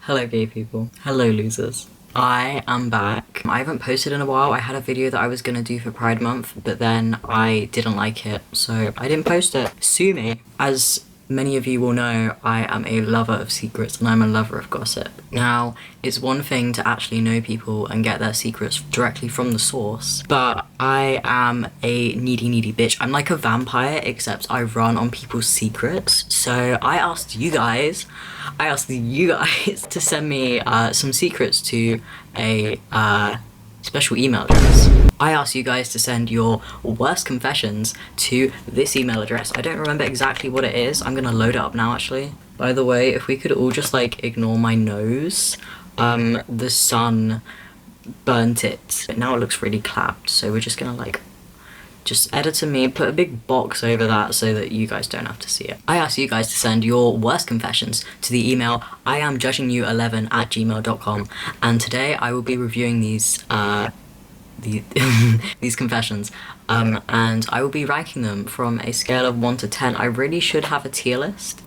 Hello gay people. Hello losers. I am back. I haven't posted in a while. I had a video that I was gonna do for Pride Month, but then I didn't like it, so I didn't post it. Sue me. As many of you will know, I am a lover of secrets and I'm a lover of gossip. Now, it's one thing to actually know people and get their secrets directly from the source, but I am a needy bitch. I'm like a vampire, except I run on people's secrets. So I asked you guys to send me some secrets to a special email address. I asked you guys to send your worst confessions to this email address. I don't remember exactly what it is. I'm gonna load it up now, actually. By the way, if we could all just like ignore my nose, the sun burnt it. But now it looks really clapped, so we're just gonna like just edit me, put a big box over that so that you guys don't have to see it. I asked you guys to send your worst confessions to the email iamjudgingyou11@gmail.com, and today I will be reviewing these these confessions, and I will be ranking them from a scale of 1 to 10. I really should have a tier list,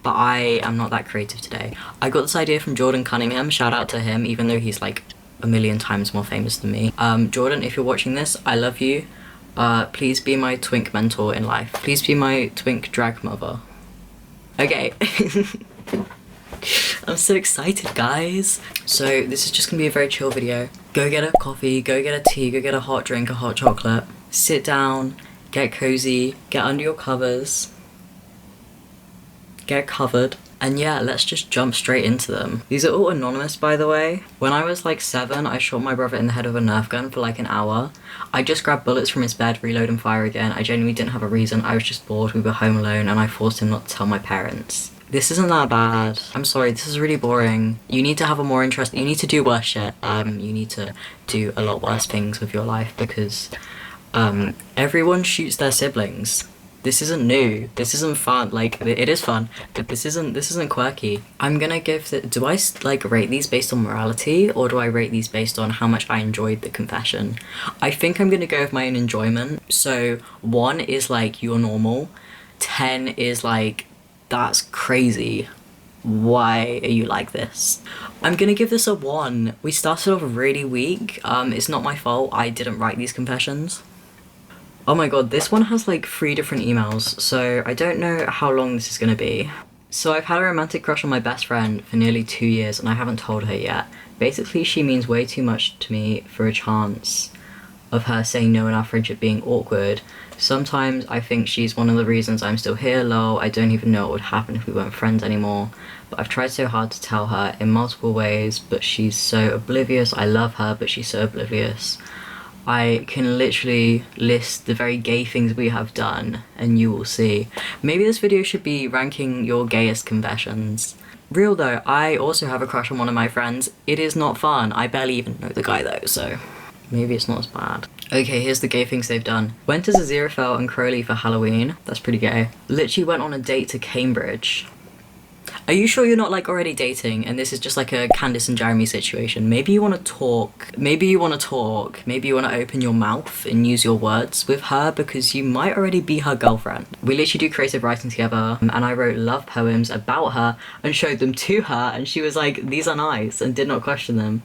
but I am not that creative today. I got this idea from Jordan Cunningham, shout out to him, even though he's like a million times more famous than me. Jordan, if you're watching this, I love you. Please be my twink mentor in life. Please be my twink drag mother. Okay. I'm so excited, guys. So this is just gonna be a very chill video. Go get a coffee, go get a tea, go get a hot drink, a hot chocolate. Sit down, get cozy, get under your covers, get covered. And yeah, let's just jump straight into them. These are all anonymous, by the way. When I was like 7, I shot my brother in the head with a Nerf gun for like an hour. I just grabbed bullets from his bed, reload and fire again. I genuinely didn't have a reason. I was just bored, we were home alone, and I forced him not to tell my parents. This isn't that bad. I'm sorry, this is really boring. You need to have a more interest. You need to do worse shit. You need to do a lot worse things with your life because everyone shoots their siblings. This isn't new. This isn't fun. Like, it is fun, but this isn't quirky. I'm gonna give do I like rate these based on morality, or do I rate these based on how much I enjoyed the confession? I think I'm gonna go with my own enjoyment. So 1 is like you're normal. 10 is like that's crazy. Why are you like this? I'm gonna give this a 1. We started off really weak. It's not my fault. I didn't write these confessions. Oh my god, this one has like 3 different emails, so I don't know how long this is gonna be. So I've had a romantic crush on my best friend for nearly 2 years and I haven't told her yet. Basically, she means way too much to me for a chance of her saying no and our friendship being awkward. Sometimes I think she's one of the reasons I'm still here, lol. I don't even know what would happen if we weren't friends anymore. But I've tried so hard to tell her in multiple ways, but she's so oblivious. I love her, but she's so oblivious. I can literally list the very gay things we have done, and you will see. Maybe this video should be ranking your gayest confessions. Real though, I also have a crush on one of my friends. It is not fun. I barely even know the guy though, so maybe it's not as bad. Okay, here's the gay things they've done. Went as Aziraphale and Crowley for Halloween. That's pretty gay. Literally went on a date to Cambridge. Are you sure you're not like already dating and this is just like a Candace and Jeremy situation? Maybe you want to talk. Maybe you want to open your mouth and use your words with her because you might already be her girlfriend. We literally do creative writing together, and I wrote love poems about her and showed them to her, and she was like, these are nice, and did not question them.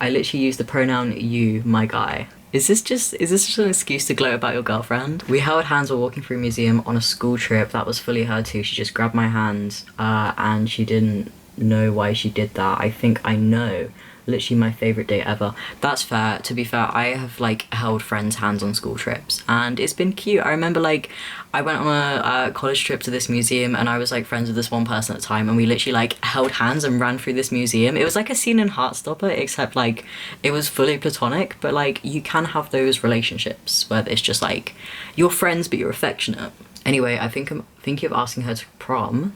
I literally used the pronoun you, my guy. Is this just an excuse to gloat about your girlfriend? We held hands while walking through a museum on a school trip. That was fully her too. She just grabbed my hand and she didn't know why she did that. I think I know. Literally my favourite date ever. That's fair. To be fair, I have like held friends' hands on school trips and it's been cute. I remember like I went on a college trip to this museum and I was like friends with this one person at the time and we literally like held hands and ran through this museum. It was like a scene in Heartstopper, except like it was fully platonic, but like you can have those relationships where it's just like you're friends but you're affectionate. Anyway, I think I'm thinking of asking her to prom.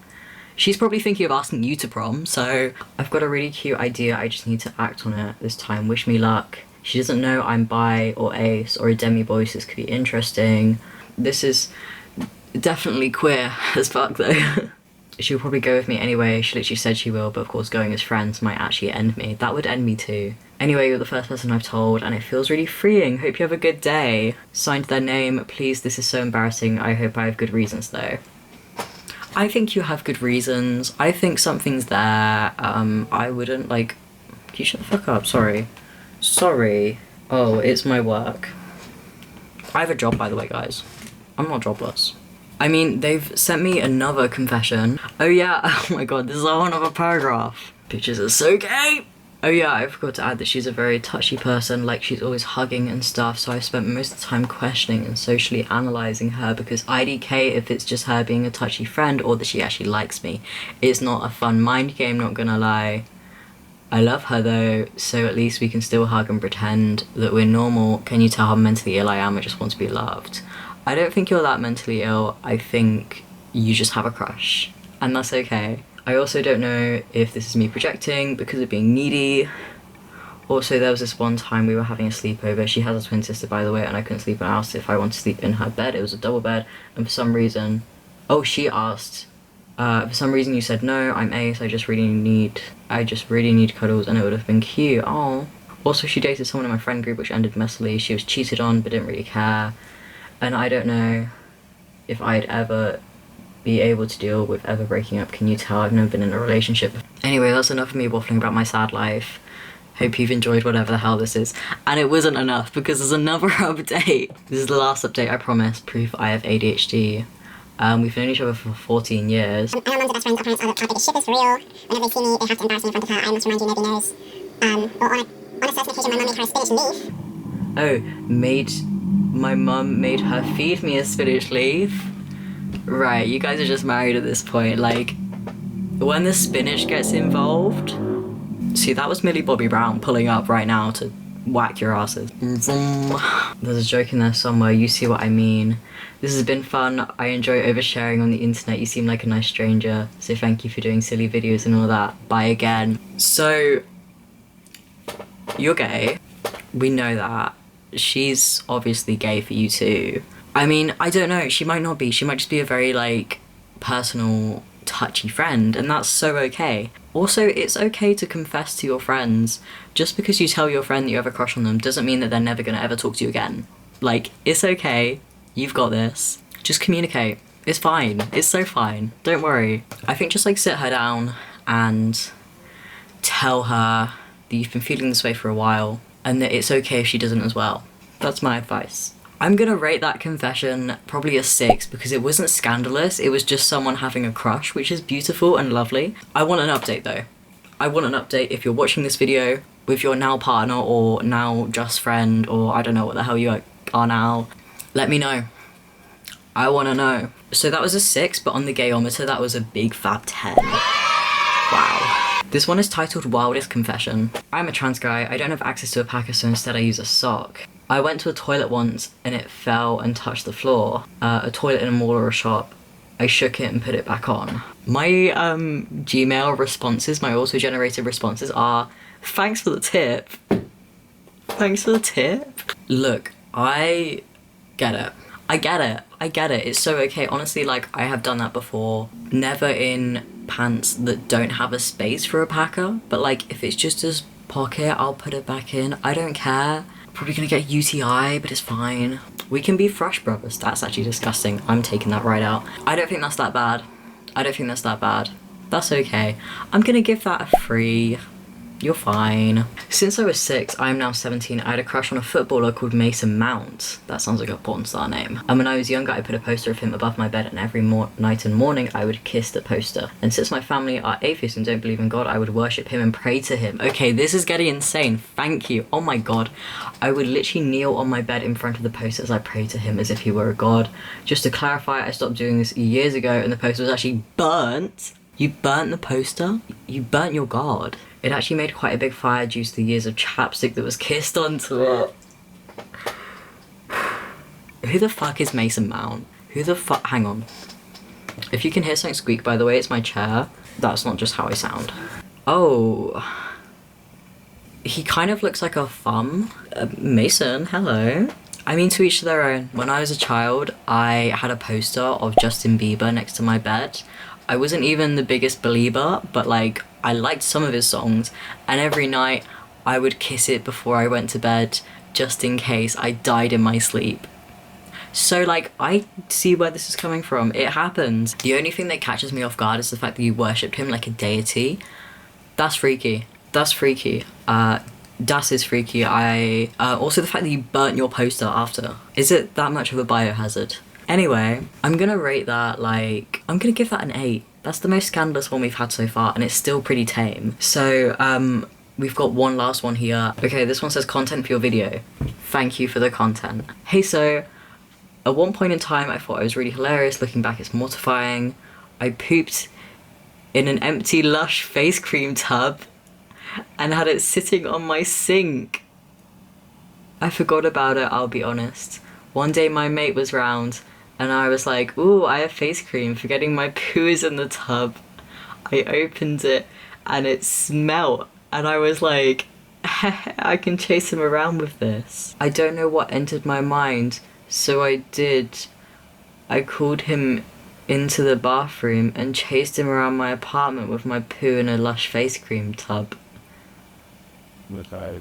She's probably thinking of asking you to prom, so I've got a really cute idea. I just need to act on it this time. Wish me luck. She doesn't know I'm bi or ace or a demi-boy, so this could be interesting. This is definitely queer as fuck though. She'll probably go with me anyway. She literally said she will, but of course going as friends might actually end me. That would end me too. Anyway, you're the first person I've told and it feels really freeing. Hope you have a good day. Signed their name. Please, this is so embarrassing. I hope I have good reasons though. I think you have good reasons. I think something's there. I wouldn't like... Can you shut the fuck up? Sorry. Sorry. Oh, it's my work. I have a job, by the way, guys. I'm not jobless. I mean, they've sent me another confession. Oh yeah, oh my god, this is a whole other paragraph. Pictures are so gay! Oh yeah, I forgot to add that she's a very touchy person, like she's always hugging and stuff, so I spent most of the time questioning and socially analysing her because IDK if it's just her being a touchy friend or that she actually likes me. It's not a fun mind game, not gonna lie. I love her though, so at least we can still hug and pretend that we're normal. Can you tell how mentally ill I am? I just want to be loved. I don't think you're that mentally ill. I think you just have a crush, and that's okay. I also don't know if this is me projecting because of being needy. Also, there was this one time we were having a sleepover. She has a twin sister, by the way, and I couldn't sleep in her house if I wanted to sleep in her bed. It was a double bed, and for some reason... Oh, she asked. For some reason you said, no, I'm ace, I just really need cuddles, and it would have been cute. Oh. Also, she dated someone in my friend group, which ended messily. She was cheated on, but didn't really care. And I don't know if I'd ever be able to deal with ever breaking up. Can you tell? I've never been in a relationship. Anyway, that's enough of me waffling about my sad life. Hope you've enjoyed whatever the hell this is. And it wasn't enough because there's another update. This is the last update, I promise. Proof I have ADHD. We've known each other for 14 years. I know mums are best friends. Our parents are the biggest shit is for real. Whenever they see me, they have to embarrass me in front of her. I must remind you, nobody knows. Or on a certain occasion, my mum made her a spinach leaf. Oh, my mum made her feed me a spinach leaf? Right, you guys are just married at this point. Like, when the spinach gets involved... See, that was Millie Bobby Brown pulling up right now to whack your asses. There's a joke in there somewhere, you see what I mean. This has been fun. I enjoy oversharing on the internet. You seem like a nice stranger, so thank you for doing silly videos and all that. Bye again. So, you're gay. We know that. She's obviously gay for you too. I mean, I don't know, she might not be. She might just be a very, like, personal, touchy friend, and that's so okay. Also, it's okay to confess to your friends. Just because you tell your friend that you have a crush on them doesn't mean that they're never gonna ever talk to you again. Like, it's okay. You've got this. Just communicate. It's fine. It's so fine. Don't worry. I think just, like, sit her down and tell her that you've been feeling this way for a while and that it's okay if she doesn't as well. That's my advice. I'm gonna rate that confession probably a 6 because it wasn't scandalous, it was just someone having a crush, which is beautiful and lovely. I want an update though. I want an update if you're watching this video with your now partner or now just friend or I don't know what the hell you are now. Let me know. I wanna know. So that was a 6, but on the gayometer that was a big fat 10. Wow. This one is titled Wildest Confession. I'm a trans guy, I don't have access to a packer, so instead I use a sock. I went to a toilet once and it fell and touched the floor. A toilet in a mall or a shop. I shook it and put it back on. My Gmail responses, my auto-generated responses are, thanks for the tip. Thanks for the tip. Look, I get it. I get it. I get it. It's so okay. Honestly, like, I have done that before. Never in pants that don't have a space for a packer. But, like, if it's just a pocket, I'll put it back in. I don't care. Probably gonna get a UTI, but it's fine. We can be fresh brothers. That's actually disgusting. I'm taking that right out. I don't think that's that bad. I don't think that's that bad. That's okay. I'm gonna give that a 3. You're fine. Since I was 6, I am now 17. I had a crush on a footballer called Mason Mount. That sounds like a porn star name. And when I was younger, I put a poster of him above my bed, and every night and morning, I would kiss the poster. And since my family are atheists and don't believe in God, I would worship him and pray to him. Okay, this is getting insane. Thank you. Oh my God. I would literally kneel on my bed in front of the poster as I prayed to him as if he were a god. Just to clarify, I stopped doing this years ago, and the poster was actually burnt. You burnt the poster? You burnt your god. It actually made quite a big fire due to the years of chapstick that was kissed onto it. Who the fuck is Mason Mount? Who the fuck? Hang on. If you can hear something squeak, by the way, it's my chair. That's not just how I sound. Oh. He kind of looks like a thumb. Mason, hello. I mean, to each their own. When I was a child, I had a poster of Justin Bieber next to my bed. I wasn't even the biggest believer, but like, I liked some of his songs, and every night I would kiss it before I went to bed, just in case I died in my sleep. So like, I see where this is coming from. It happens. The only thing that catches me off guard is the fact that you worshipped him like a deity. That's freaky. That's freaky. Das is freaky. Also the fact that you burnt your poster after. Is it that much of a biohazard? Anyway, I'm gonna rate that like, I'm gonna give that an 8. That's the most scandalous one we've had so far, and it's still pretty tame. So, we've got one last one here. Okay, this one says content for your video. Thank you for the content. Hey, so, at one point in time, I thought it was really hilarious. Looking back, it's mortifying. I pooped in an empty Lush face cream tub and had it sitting on my sink. I forgot about it, I'll be honest. One day my mate was round and I was like, ooh, I have face cream, forgetting my poo is in the tub. I opened it and it smelt and I was like, I can chase him around with this. I don't know what entered my mind, so I did. I called him into the bathroom and chased him around my apartment with my poo in a Lush face cream tub. Okay.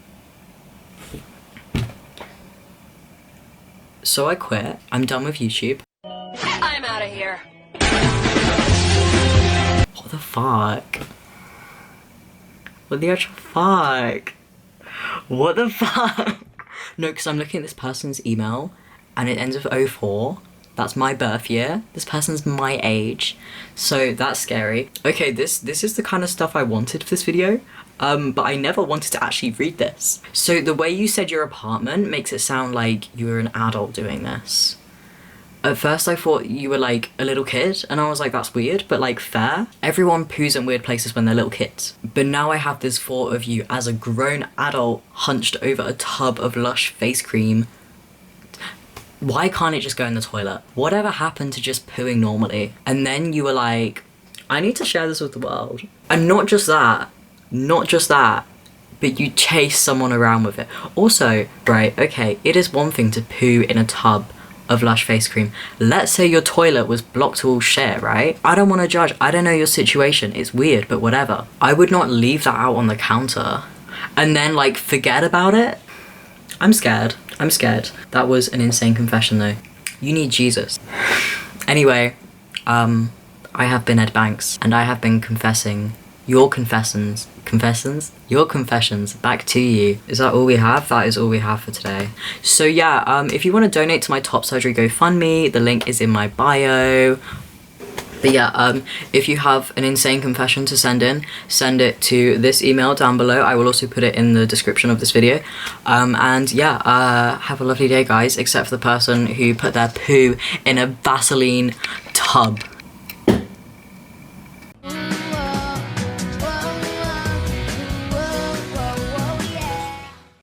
So I quit. I'm done with YouTube. I'm out of here. What the fuck? What the actual fuck? What the fuck? No, because I'm looking at this person's email and it ends with 04. That's my birth year. This person's my age. So that's scary. Okay, this is the kind of stuff I wanted for this video. But I never wanted to actually read this. So the way you said your apartment makes it sound like you were an adult doing this. At first I thought you were like a little kid and I was like, that's weird, but like fair. Everyone poos in weird places when they're little kids. But now I have this thought of you as a grown adult hunched over a tub of Lush face cream. Why can't it just go in the toilet? Whatever happened to just pooing normally? And then you were like, I need to share this with the world. And not just that, but you chase someone around with it. Also, right, okay, it is one thing to poo in a tub of Lush face cream. Let's say your toilet was blocked to all shit, right? I don't want to judge. I don't know your situation. It's weird, but whatever. I would not leave that out on the counter and then like forget about it. I'm scared. I'm scared. That was an insane confession though. You need Jesus. Anyway, I have been Ed Banks and I have been confessing your confessions back to you. Is that all we have? That is all we have for today. So yeah, if you want to donate to my top surgery GoFundMe, the link is in my bio. But yeah, if you have an insane confession to send in, send it to this email down below. I will also put it in the description of this video. And yeah, have a lovely day, guys, except for the person who put their poo in a Vaseline tub.